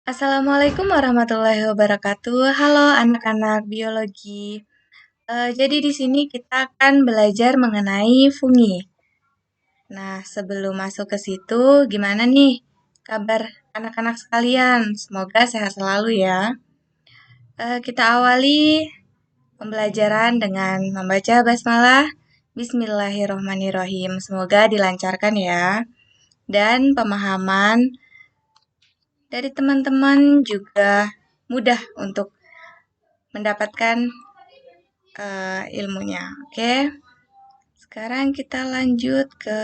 Assalamualaikum warahmatullahi wabarakatuh. Halo anak-anak biologi. Jadi di sini kita akan belajar mengenai fungi. Nah, sebelum masuk ke situ, gimana nih kabar anak-anak sekalian? Semoga sehat selalu ya. Kita awali pembelajaran dengan membaca basmalah. Bismillahirrohmanirrohim. Semoga dilancarkan ya. Dan pemahaman dari teman-teman juga mudah untuk mendapatkan ilmunya. Oke. Sekarang kita lanjut ke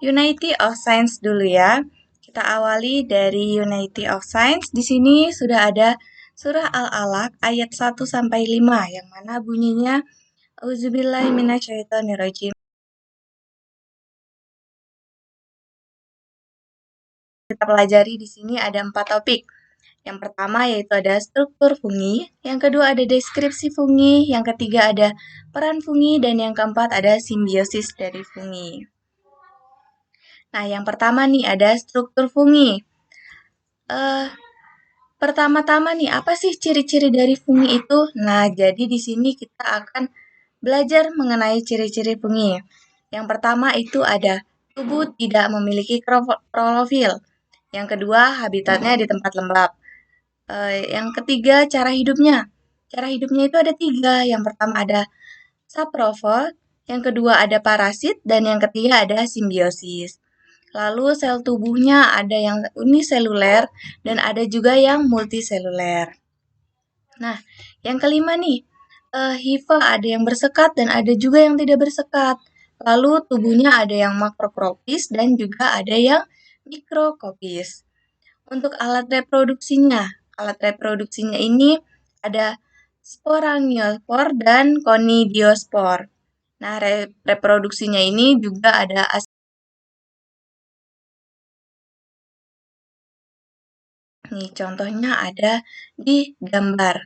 Unity of Science dulu ya. Kita awali dari Unity of Science. Di sini sudah ada surah Al-Alaq ayat 1 sampai 5 yang mana bunyinya Auzubillahi minasyaitonirrajim. Kita pelajari di sini ada 4 topik. Yang pertama yaitu ada struktur fungi, yang kedua ada deskripsi fungi, yang ketiga ada peran fungi, dan yang keempat ada simbiosis dari fungi. Nah, yang pertama nih ada struktur fungi. Pertama-tama nih, apa sih ciri-ciri dari fungi itu? Nah, jadi di sini kita akan belajar mengenai ciri-ciri fungi. Yang pertama itu ada tubuh tidak memiliki klorofil. Yang kedua, habitatnya di tempat lembab. Yang ketiga, cara hidupnya. Cara hidupnya itu ada 3. Yang pertama ada saprofit, yang kedua ada parasit, dan yang ketiga ada simbiosis. Lalu sel tubuhnya ada yang uniseluler dan ada juga yang multiseluler. Nah, yang kelima nih, hifa ada yang bersekat dan ada juga yang tidak bersekat. Lalu tubuhnya ada yang makrokopis dan juga ada yang mikrokopis. Untuk alat reproduksinya ini ada sporangiosfor dan konidiospor. Nah, reproduksinya ini juga ada nih, contohnya ada di gambar.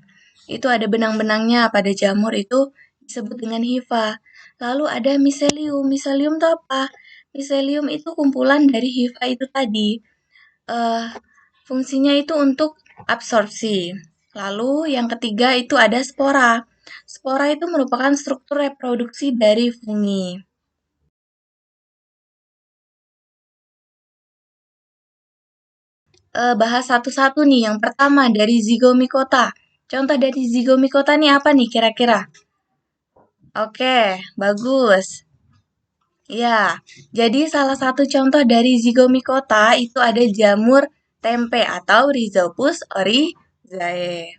Itu ada benang-benangnya pada jamur itu disebut dengan hifa. Lalu ada miselium. Miselium itu apa? Miselium itu kumpulan dari hifa itu tadi. Fungsinya itu untuk absorpsi. Lalu yang ketiga itu ada spora. Spora itu merupakan struktur reproduksi dari fungi. Bahas satu-satu nih. Yang pertama dari zygomicota. Contoh dari zygomicota nih apa nih kira-kira? Oke, bagus. Ya, jadi salah satu contoh dari zygomicota itu ada jamur tempe atau Rhizopus oryzae.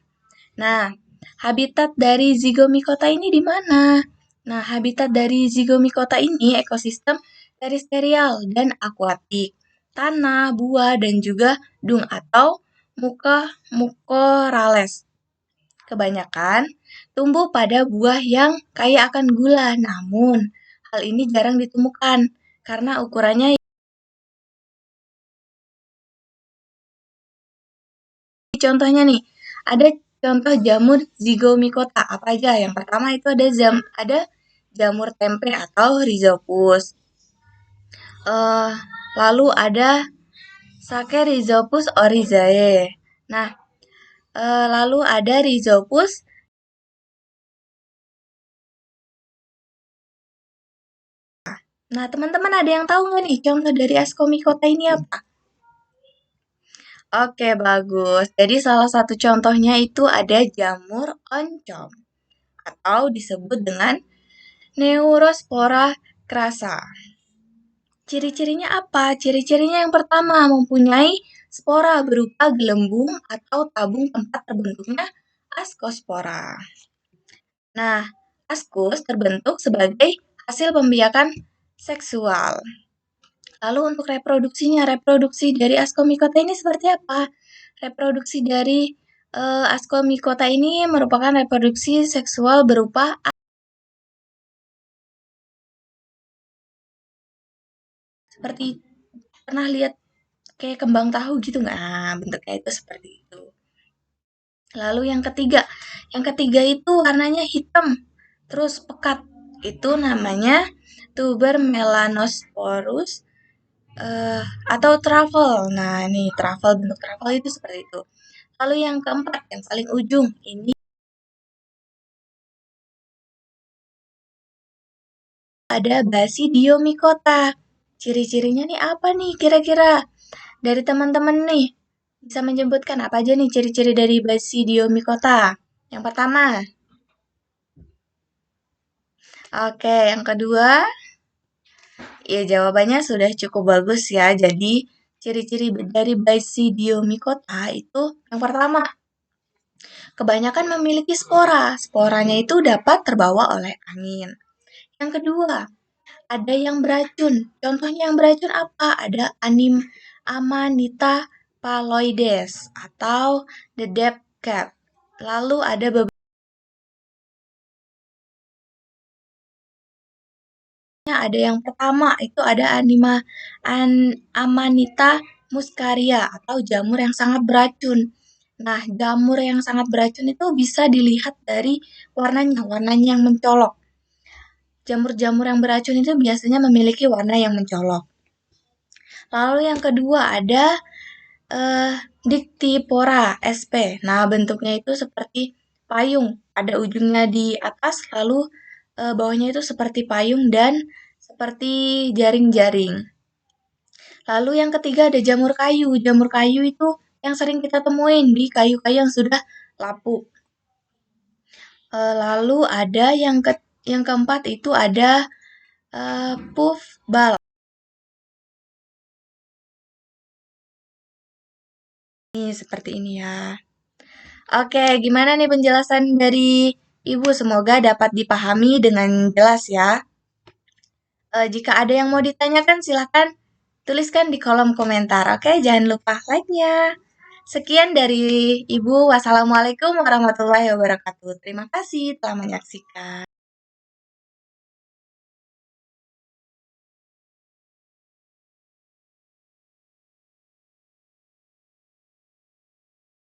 Nah, habitat dari zygomicota ini di mana? Nah, habitat dari zygomicota ini ekosistem terestrial dan akuatik, tanah, buah, dan juga dung atau mukorales. Kebanyakan tumbuh pada buah yang kaya akan gula, namun hal ini jarang ditemukan karena ukurannya. Contohnya nih, ada contoh jamur zygomicota apa aja? Yang pertama itu ada jamur tempe atau Rhizopus. Lalu ada Rhizopus oryzae. Nah, lalu ada Rhizopus. Nah, teman-teman ada yang tahu nggak nih contoh dari Ascomycota ini apa? Oke, bagus. Jadi salah satu contohnya itu ada jamur oncom atau disebut dengan Neurospora crassa. Ciri-cirinya apa? Ciri-cirinya yang pertama mempunyai spora berupa gelembung atau tabung tempat terbentuknya askospora. Nah, askus terbentuk sebagai hasil pembiakan seksual. Lalu untuk reproduksi dari Ascomycota ini seperti apa? Reproduksi dari Ascomycota ini merupakan reproduksi seksual berupa seperti pernah lihat kayak kembang tahu gitu nggak? Nah, bentuknya itu seperti itu. Lalu yang ketiga itu warnanya hitam, terus pekat. Itu namanya tuber melanosporus atau travel. Nah, nih travel, bentuk travel itu seperti itu. Lalu yang keempat, yang paling ujung, ini ada Basidiomycota. Ciri-cirinya nih apa nih kira-kira? Dari teman-teman nih, bisa menyebutkan apa aja nih ciri-ciri dari Basidiomycota? Yang pertama, oke, yang kedua, ya jawabannya sudah cukup bagus ya. Jadi, ciri-ciri dari Basidiomycota itu yang pertama, kebanyakan memiliki spora. Sporanya itu dapat terbawa oleh angin. Yang kedua, ada yang beracun. Contohnya yang beracun apa? Ada Amanita phalloides atau the death cap. Lalu ada beberapa, ada yang pertama itu ada Amanita muscaria atau jamur yang sangat beracun. Nah, jamur yang sangat beracun itu bisa dilihat dari warnanya, warnanya yang mencolok. Jamur-jamur yang beracun itu biasanya memiliki warna yang mencolok. Lalu yang kedua ada eh, Dictyphora sp. Nah, bentuknya itu seperti payung. Ada ujungnya di atas, lalu bawahnya itu seperti payung dan seperti jaring-jaring. Lalu yang ketiga ada jamur kayu. Jamur kayu itu yang sering kita temuin di kayu-kayu yang sudah lapuk. Lalu ada yang keempat itu ada puffball. Ini seperti ini ya. Oke, gimana nih penjelasan dari Ibu? Semoga dapat dipahami dengan jelas ya. Jika ada yang mau ditanyakan, silahkan tuliskan di kolom komentar. Oke, jangan lupa like-nya. Sekian dari Ibu. Wassalamualaikum warahmatullahi wabarakatuh. Terima kasih telah menyaksikan.